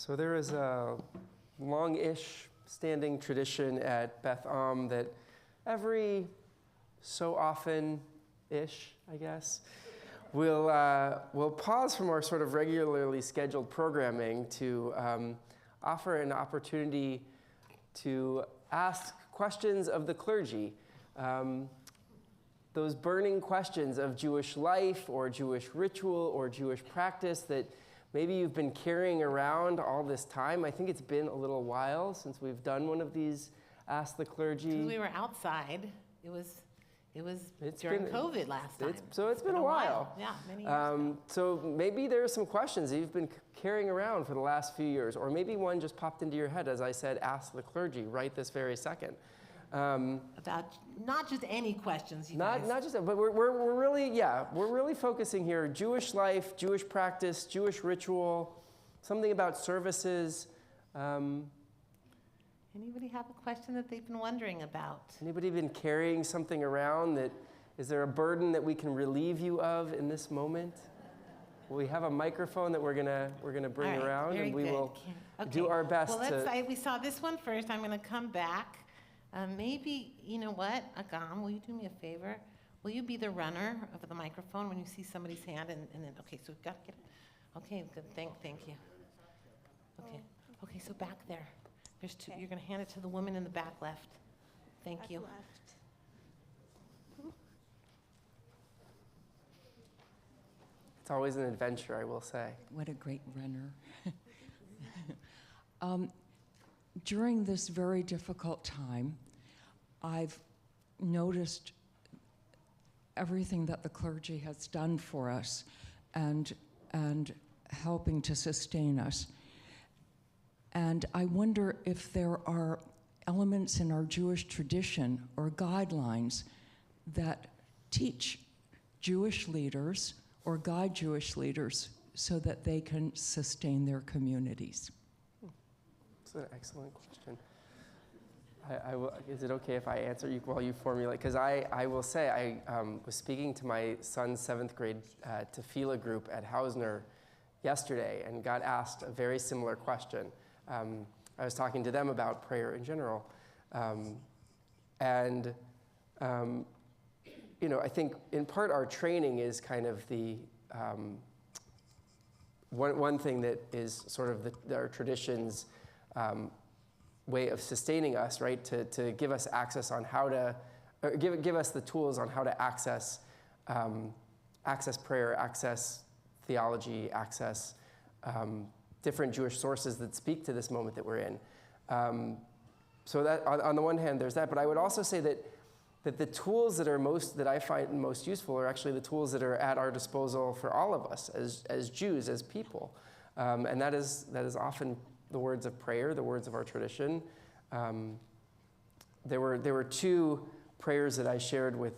So there is a long-ish standing tradition at Beth Am that every so often-ish, I guess, we'll pause from our sort of regularly scheduled programming to offer an opportunity to ask questions of the clergy. Those burning questions of Jewish life or Jewish ritual or Jewish practice that maybe you've been carrying around all this time. I think it's been a little while since we've done one of these Ask the Clergy. Because we were outside. It was during COVID last time. It's been a while. Yeah, many years ago. So maybe there are some questions that you've been carrying around for the last few years, or maybe one just popped into your head as I said, Ask the Clergy right this very second. About not just any questions, you guys. Not just, but we're really focusing here: Jewish life, Jewish practice, Jewish ritual, something about services. Anybody have a question that they've been wondering about? Anybody been carrying something around that? Is there a burden that we can relieve you of in this moment? We have a microphone that we're gonna bring around, and we will do our best. Well, we saw this one first. I'm gonna come back. Maybe, you know what, Agam, will you do me a favor? Will you be the runner of the microphone when you see somebody's hand? And then, okay, so we've got to get it. Okay, good, thank you. Okay, so back there. There's two. Okay. You're going to hand it to the woman in the back left. Thank you. Left. It's always an adventure, I will say. What a great runner. During this very difficult time, I've noticed everything that the clergy has done for us and helping to sustain us. And I wonder if there are elements in our Jewish tradition or guidelines that teach Jewish leaders or guide Jewish leaders so that they can sustain their communities. That's an excellent question. Is it okay if I answer you while you formulate? Because I will say, I was speaking to my son's 7th grade tefillah group at Hausner yesterday and got asked a very similar question. I was talking to them about prayer in general. I think in part our training is kind of the one thing that is sort of our traditions way of sustaining us, right? To give us access on how to, or give us the tools on how to access prayer, access theology, access different Jewish sources that speak to this moment that we're in. So that on the one hand, there's that. But I would also say that the tools that I find most useful are actually the tools that are at our disposal for all of us as Jews, as people, and that is often the words of prayer, the words of our tradition. There were 2 prayers that I shared with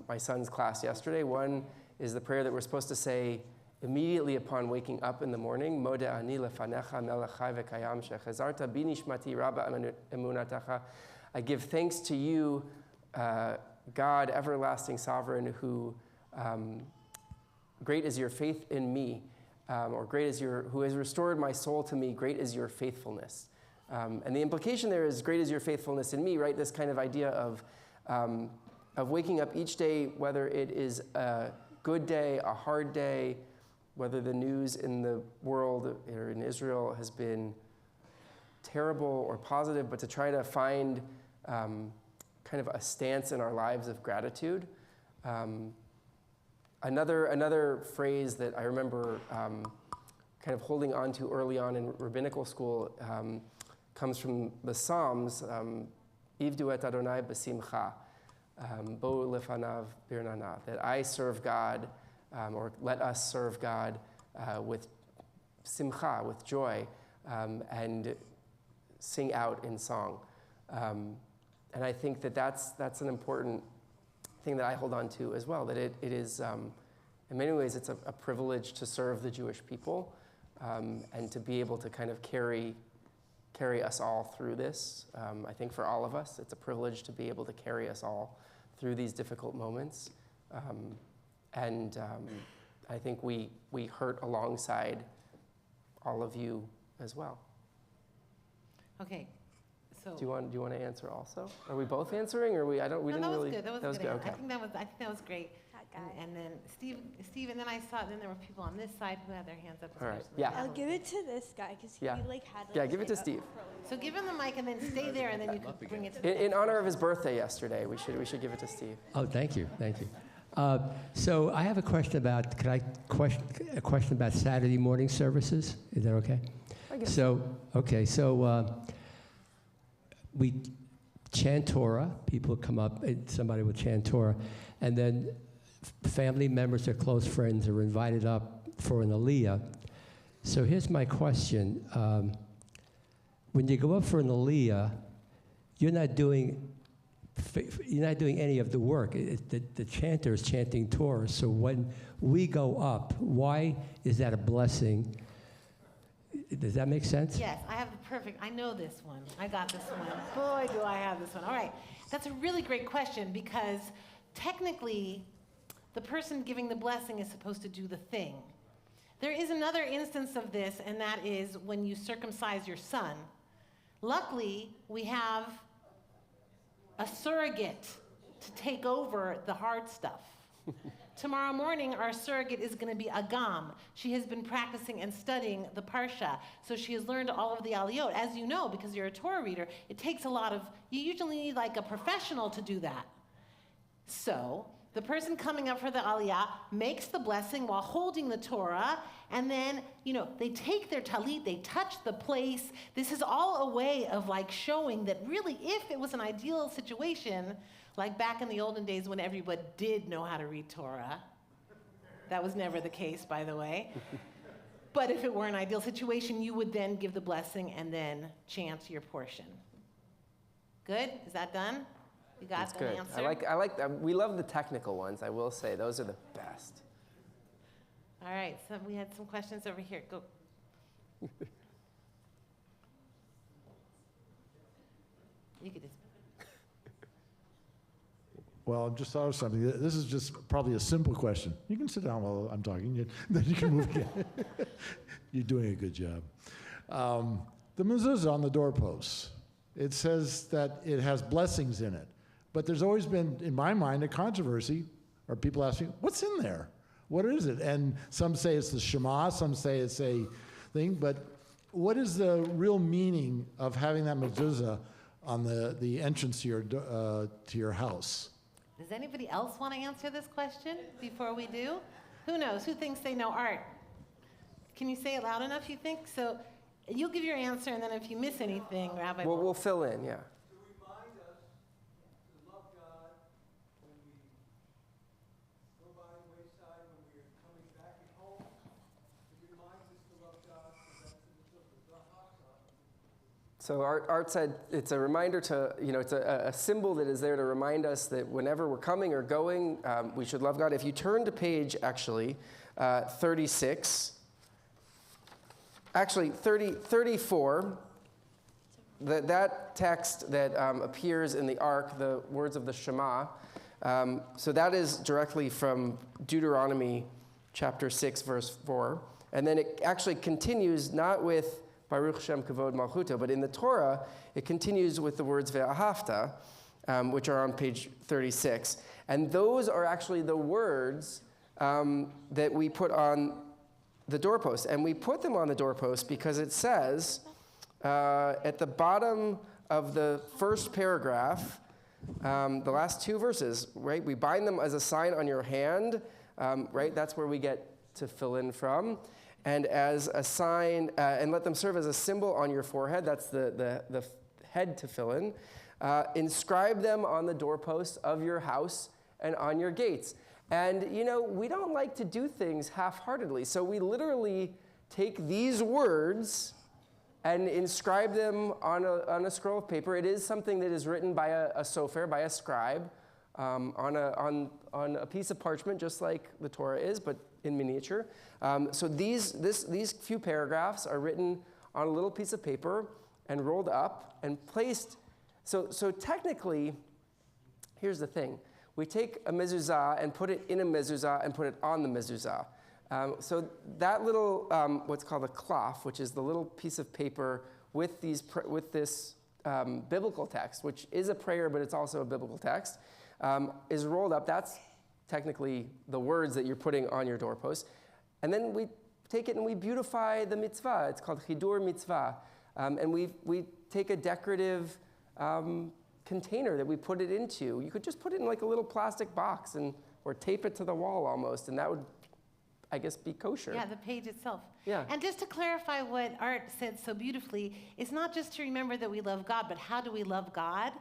my son's class yesterday. One is the prayer that we're supposed to say immediately upon waking up in the morning. Moda ani lefanecha melech chai v'kayam shechazarta bi nishmati rabba emunatacha. I give thanks to you, God, everlasting sovereign, who great is your faith in me. Or who has restored my soul to me, great is your faithfulness. And the implication there is great is your faithfulness in me, right? This kind of idea of waking up each day, whether it is a good day, a hard day, whether the news in the world or in Israel has been terrible or positive, but to try to find kind of a stance in our lives of gratitude. Another phrase that I remember kind of holding on to early on in rabbinical school comes from the Psalms, Ivdu et Adonai b'simcha, bo lefanav birnana, that I serve God, or let us serve God with simcha, with joy, and sing out in song. And I think that's an important thing that I hold on to as well, that it is, in many ways, it's a privilege to serve the Jewish people and to be able to kind of carry us all through this. I think for all of us, it's a privilege to be able to carry us all through these difficult moments. I think we hurt alongside all of you as well. Okay, so. Do you want to answer also? Are we both answering, or we No, didn't that was really? good. That was good. good. Okay. I think that was great. That guy. And then Steve, and then I saw, then there were people on this side who had their hands up. All right. especially Yeah. I'll Natalie. give it to this guy because he Yeah. had Yeah, give it to his hand Steve. up for a little So give him the mic and then stay there, and then you can bring it to the In honor of his birthday yesterday, we should give it to Steve. Oh, thank you. So I have a question about, a question about Saturday morning services? Is that okay? I guess. So we chant Torah. People come up, and somebody will chant Torah, and then family members or close friends are invited up for an aliyah. So here's my question. When you go up for an aliyah, you're not doing any of the work. The chanter is chanting Torah. So when we go up, why is that a blessing? Does that make sense? Yes, I know this one. I got this one. Boy, do I have this one. All right. That's a really great question because technically, the person giving the blessing is supposed to do the thing. There is another instance of this, and that is when you circumcise your son. Luckily, we have a surrogate to take over the hard stuff. Tomorrow morning, our surrogate is going to be Agam. She has been practicing and studying the Parsha, so she has learned all of the aliyot. As you know, because you're a Torah reader, it takes a lot of, you usually need like a professional to do that. So, the person coming up for the aliyah makes the blessing while holding the Torah, and then, they take their talit, they touch the place. This is all a way of like showing that really, if it was an ideal situation, like back in the olden days when everybody did know how to read Torah, that was never the case, by the way. But if it were an ideal situation, you would then give the blessing and then chant your portion. Good? Is that done? You got That's an good. answer? I like that. We love the technical ones. I will say those are the best. All right, so we had some questions over here. Go. You could just. Well, I just thought of something. This is just probably a simple question. You can sit down while I'm talking, then you can move again. You're doing a good job. The mezuzah on the doorposts, it says that it has blessings in it. But there's always been, in my mind, a controversy, or people asking, what's in there? What is it? And some say it's the Shema, some say it's a thing, but what is the real meaning of having that mezuzah on the entrance to your house? Does anybody else want to answer this question before we do? Who knows? Who thinks they know art? Can you say it loud enough, you think? So you'll give your answer, and then if you miss anything, Rabbi will. We'll fill in, yeah. To remind us to love God when we go by the wayside, when we are coming back home. It reminds us to love God, so that's the So Art said it's a reminder to, it's a symbol that is there to remind us that whenever we're coming or going, we should love God. If you turn to page, 36, actually 34, that text that appears in the Ark, the words of the Shema, so that is directly from Deuteronomy chapter 6, verse 4. And then it actually continues not with Baruch Hashem Kavod Malchuto, but in the Torah, it continues with the words Ve'ahavta, which are on page 36. And those are actually the words that we put on the doorpost. And we put them on the doorpost because it says at the bottom of the first paragraph, the last two verses, right? We bind them as a sign on your hand, right? That's where we get to fill in from. And as a sign, and let them serve as a symbol on your forehead. That's the head to fill in. Inscribe them on the doorposts of your house and on your gates. And, we don't like to do things half-heartedly. So we literally take these words and inscribe them on a scroll of paper. It is something that is written by a sofer, by a scribe, on a piece of parchment, just like the Torah is, but in miniature. So these few paragraphs are written on a little piece of paper and rolled up and placed. So technically, here's the thing. We take a mezuzah and put it in a mezuzah and put it on the mezuzah. So that little, what's called a cloth, which is the little piece of paper with this biblical text, which is a prayer, but it's also a biblical text, is rolled up. That's technically the words that you're putting on your doorpost. And then we take it and we beautify the mitzvah. It's called chidur mitzvah. And we take a decorative container that we put it into. You could just put it in like a little plastic box or tape it to the wall almost, and that would, I guess, be kosher. Yeah, the page itself. Yeah. And just to clarify what Art said so beautifully, it's not just to remember that we love God, but how do we love God?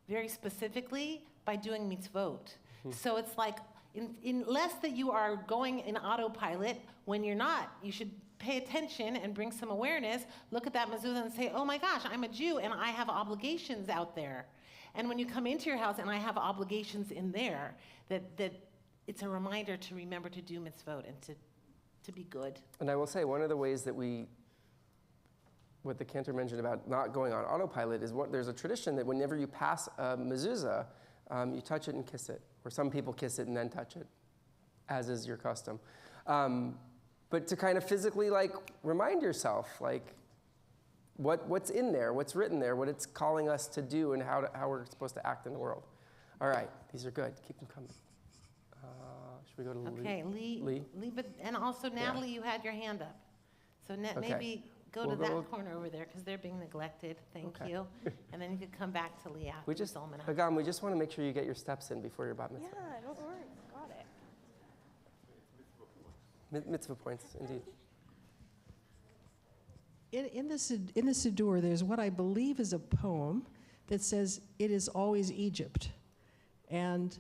Very specifically, by doing mitzvot. So it's like, unless that you are going in autopilot, when you're not, you should pay attention and bring some awareness, look at that mezuzah and say, oh my gosh, I'm a Jew and I have obligations out there. And when you come into your house and I have obligations in there, that it's a reminder to remember to do mitzvot and to be good. And I will say, one of the ways that what the cantor mentioned about not going on autopilot is there's a tradition that whenever you pass a mezuzah, you touch it and kiss it. Or some people kiss it and then touch it, as is your custom. But to kind of physically remind yourself what's in there, what's written there, what it's calling us to do, and how we're supposed to act in the world. All right, these are good. Keep them coming. Should we go to Okay, Lee, but, and also Natalie, you had your hand up. So Okay. maybe go We'll to that go- corner over there because they're being neglected. Thank Okay. you. And then you could come back to Lee after Zolman. Hagam, we just want to make sure you get your steps in before your bat mitzvah. Yeah, don't worry. Got it. Mitzvah points, indeed. In the Siddur, there's what I believe is a poem that says, "It is always Egypt." And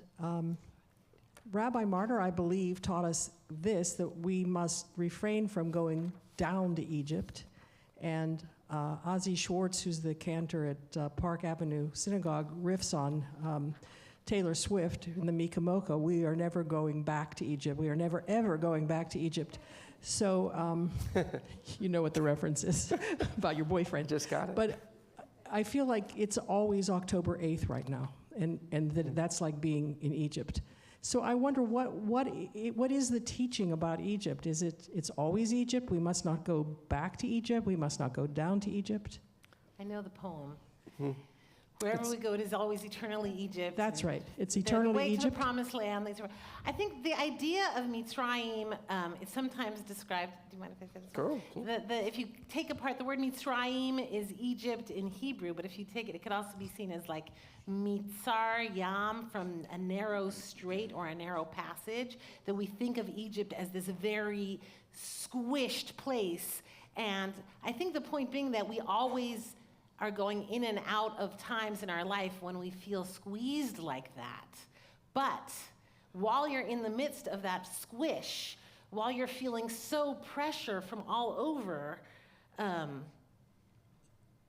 Rabbi Martyr, I believe, taught us this, that we must refrain from going down to Egypt. And Ozzie Schwartz, who's the cantor at Park Avenue Synagogue, riffs on Taylor Swift in the Mika Mocha, "We are never going back to Egypt. We are never, ever going back to Egypt." So you know what the reference is about your boyfriend. Just got it. But I feel like it's always October 8th right now, and that's like being in Egypt. So I wonder what is the teaching about Egypt? Is it's always Egypt? We must not go back to Egypt. We must not go down to Egypt. I know the poem. Wherever we go, it is always eternally Egypt. That's right. It's The eternally way to Egypt. the promised land. I think the idea of Mitzrayim is sometimes described. Do you mind if I say this? Go. If you take apart the word Mitzrayim is Egypt in Hebrew, but if you take it, it could also be seen as like Mitzar Yam, from a narrow strait or a narrow passage. That we think of Egypt as this very squished place, and I think the point being that we always are going in and out of times in our life when we feel squeezed like that. But while you're in the midst of that squish, while you're feeling so pressure from all over,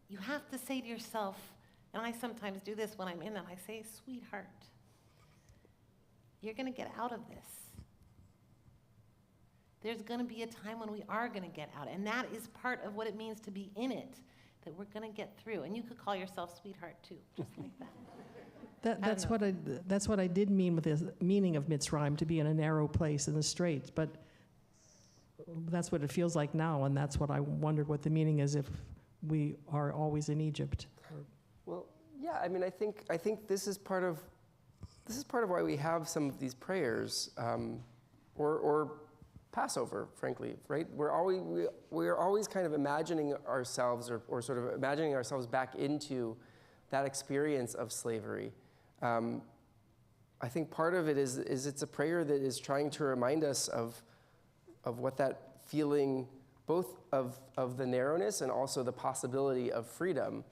you have to say to yourself, and I sometimes do this when I'm in it, I say, "Sweetheart, you're gonna get out of this. There's gonna be a time when we are gonna get out, and that is part of what it means to be in it, that we're gonna get through." And you could call yourself sweetheart too, just like that. That's what I did mean with the meaning of Mitzrayim, to be in a narrow place in the straits. But that's what it feels like now, and that's what I wondered what the meaning is if we are always in Egypt. Well, yeah. I mean, I think this is part of why we have some of these prayers, or Passover, frankly, right? We're always kind of imagining ourselves, or sort of imagining ourselves back into that experience of slavery. I think part of it is it's a prayer that is trying to remind us of what that feeling, both of the narrowness and also the possibility of freedom,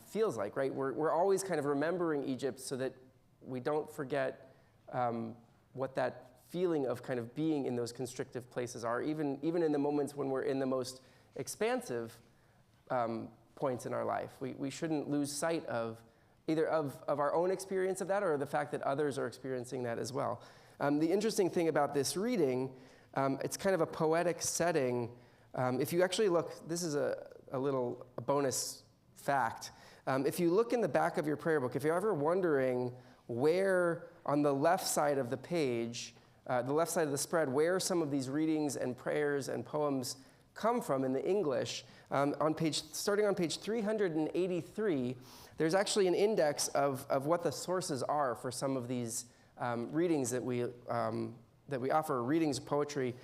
feels like, right? We're always kind of remembering Egypt so that we don't forget what that feeling of kind of being in those constrictive places are, even in the moments when we're in the most expansive points in our life. We shouldn't lose sight of either of our own experience of that, or the fact that others are experiencing that as well. The interesting thing about this reading, it's kind of a poetic setting. If you actually look, this is a bonus fact. If you look in the back of your prayer book, if you're ever wondering where on the left side of the page the left side of the spread, where some of these readings and prayers and poems come from in the English. Starting on page 383, there's actually an index of what the sources are for some of these readings that we offer, readings of poetry.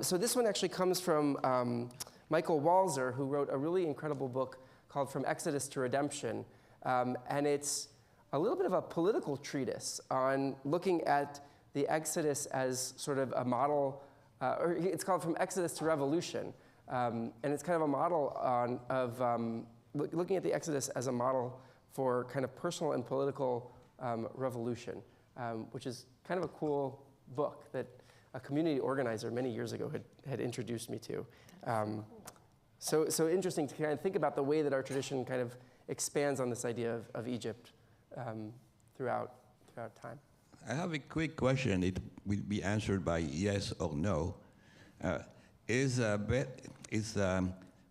So this one actually comes from Michael Walzer, who wrote a really incredible book called From Exodus to Redemption. And it's a little bit of a political treatise on looking at the Exodus as sort of a model, or it's called From Exodus to Revolution. And it's kind of a model of looking at the Exodus as a model for kind of personal and political revolution, which is kind of a cool book that a community organizer many years ago had introduced me to. So interesting to kind of think about the way that our tradition kind of expands on this idea of Egypt throughout time. I have a quick question. It will be answered by yes or no. Is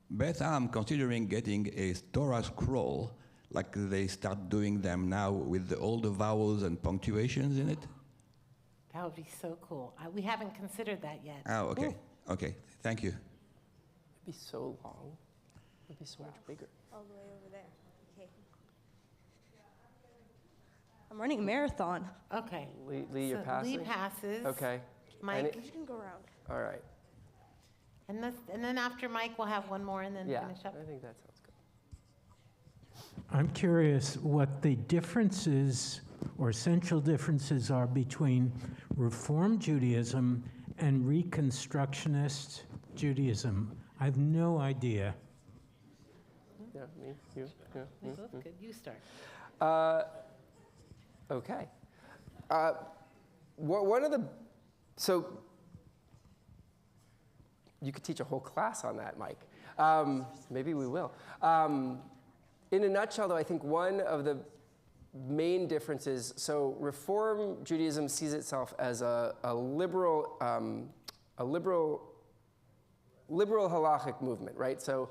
Bethlehem considering getting a Torah scroll like they start doing them now with all the vowels and punctuations in it? That would be so cool. We haven't considered that yet. Oh, okay. Ooh. Okay, thank you. It'd be so long. It'd be so much bigger. All the way over there. Okay. I'm running a marathon. Okay. Lee, you're passing? Lee passes. Okay. Mike. You can go around. All right. And then after Mike, we'll have one more and then Yeah, finish up. I think that sounds good. I'm curious what the differences or essential differences are between Reform Judaism and Reconstructionist Judaism. I have no idea. Yeah, me, you, yeah. We both good. You start. Okay. So you could teach a whole class on that, Mike. Maybe we will. In a nutshell, though, I think one of the main differences, so Reform Judaism sees itself as a liberal halachic movement, right? So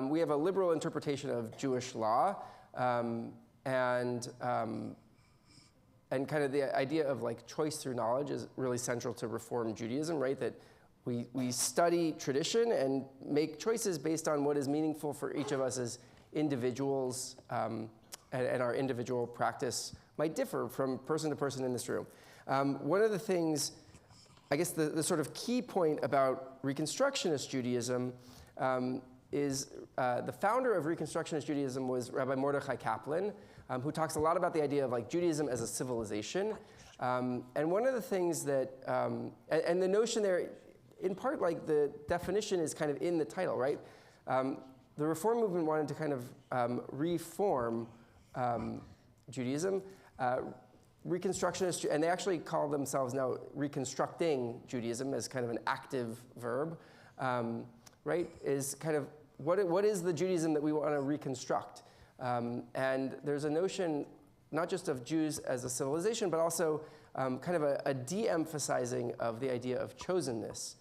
we have a liberal interpretation of Jewish law, and kind of the idea of like choice through knowledge is really central to Reform Judaism, right? That we study tradition and make choices based on what is meaningful for each of us as individuals, and our individual practice might differ from person to person in this room. One of the things, I guess the sort of key point about Reconstructionist Judaism is the founder of Reconstructionist Judaism was Rabbi Mordechai Kaplan, who talks a lot about the idea of like Judaism as a civilization. And one of the things that, and the notion there, in part like the definition is kind of in the title, right? The Reform movement wanted to kind of reform Judaism. Reconstructionists, and they actually call themselves now reconstructing Judaism as kind of an active verb, right? Is kind of what is the Judaism that we want to reconstruct? And there's a notion not just of Jews as a civilization, but also kind of a de-emphasizing of the idea of chosenness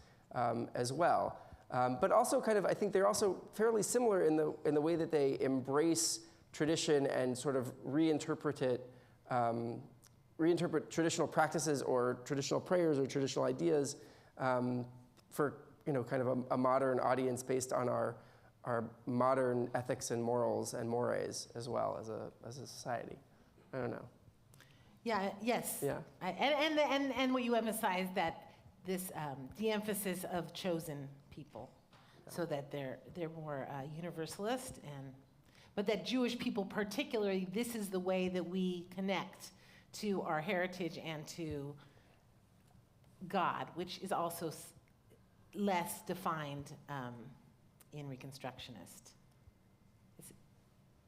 as well. But also kind of, I think they're also fairly similar in the way that they embrace tradition and sort of reinterpret traditional practices or traditional prayers or traditional ideas for kind of a modern audience based on our modern ethics and morals and mores as well as a society. I don't know. Yeah. Yes. Yeah. And what you emphasize that this de-emphasis of chosen people, so that they're more universalist, but that Jewish people particularly, this is the way that we connect to our heritage and to God, which is also less defined in Reconstructionist.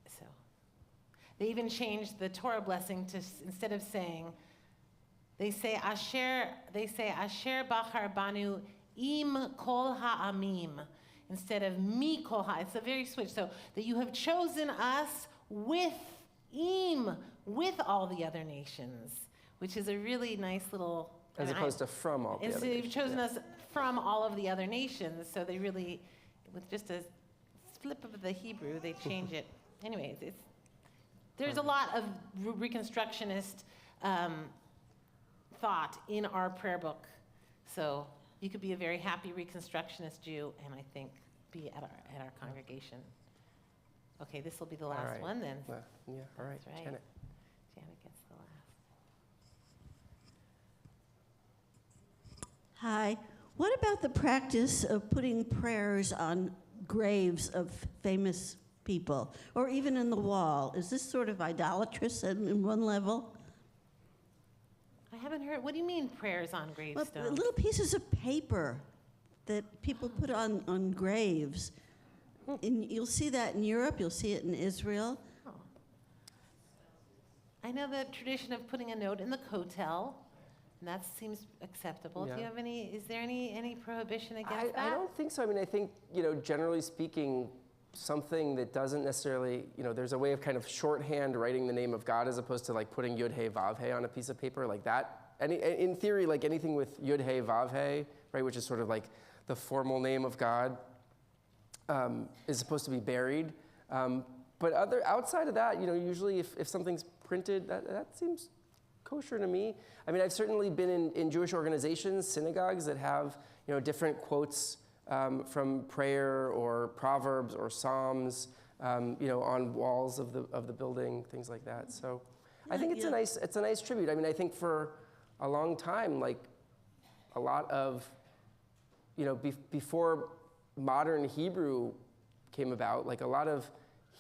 So they even changed the Torah blessing to, instead of saying, they say Asher Bachar Banu Im Kol Ha'amim, instead of Mi Kol Ha. It's a very switch. So that you have chosen us with all the other nations, which is a really nice little. As opposed to from all the other nations. You've chosen us from all of the other nations. So they really, with just a flip of the Hebrew, they change it. Anyways, there's a lot of Reconstructionist thought in our prayer book So you could be a very happy Reconstructionist Jew and I think be at our congregation. Okay, this will be the All last right. one then. Yeah, all right. That's right. Janet. Janet gets the last. Hi. What about the practice of putting prayers on graves of famous people, or even in the wall? Is this sort of idolatrous in one level? I haven't heard, what do you mean prayers on Well, gravestones? little pieces of paper that people put on graves. You'll see that in Europe, you'll see it in Israel. Oh. I know the tradition of putting a note in the kotel, and that seems acceptable. Do you Yeah. have is there any prohibition against that? I don't think so. I mean, I think, generally speaking, something that doesn't necessarily, there's a way of kind of shorthand writing the name of God as opposed to like putting Yud Hey Vav Hey on a piece of paper like that. In theory, like anything with Yud Hey Vav Hey, right, which is sort of like the formal name of God, is supposed to be buried. But outside of that, usually if something's printed, that seems kosher to me. I mean, I've certainly been in Jewish organizations, synagogues that have, different quotes from prayer or Proverbs or Psalms, on walls of the building, things like that. So I think it's a nice tribute. I mean, I think for a long time, like a lot of, before modern Hebrew came about, like a lot of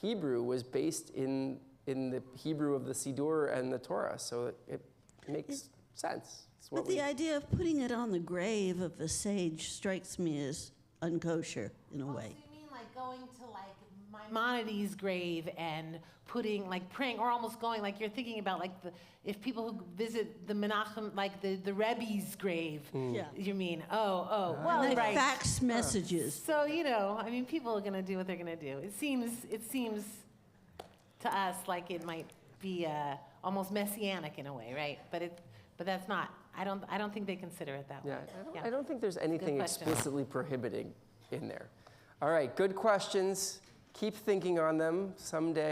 Hebrew was based in the Hebrew of the Siddur and the Torah. So it makes sense. But the idea of putting it on the grave of a sage strikes me as unkosher in a way. So you mean like going to like Maimonides' grave and praying, or almost going like you're thinking about like if people who visit the Menachem, like the Rebbe's grave, Yeah. you mean? Well, Like right. fax messages. So, I mean, people are going to do what they're going to do. It seems to us like it might be almost messianic in a way, right? But that's not. I don't think they consider it that way. Yeah, I don't think there's anything question. explicitly prohibiting in there. All right, good questions. Keep thinking on them someday.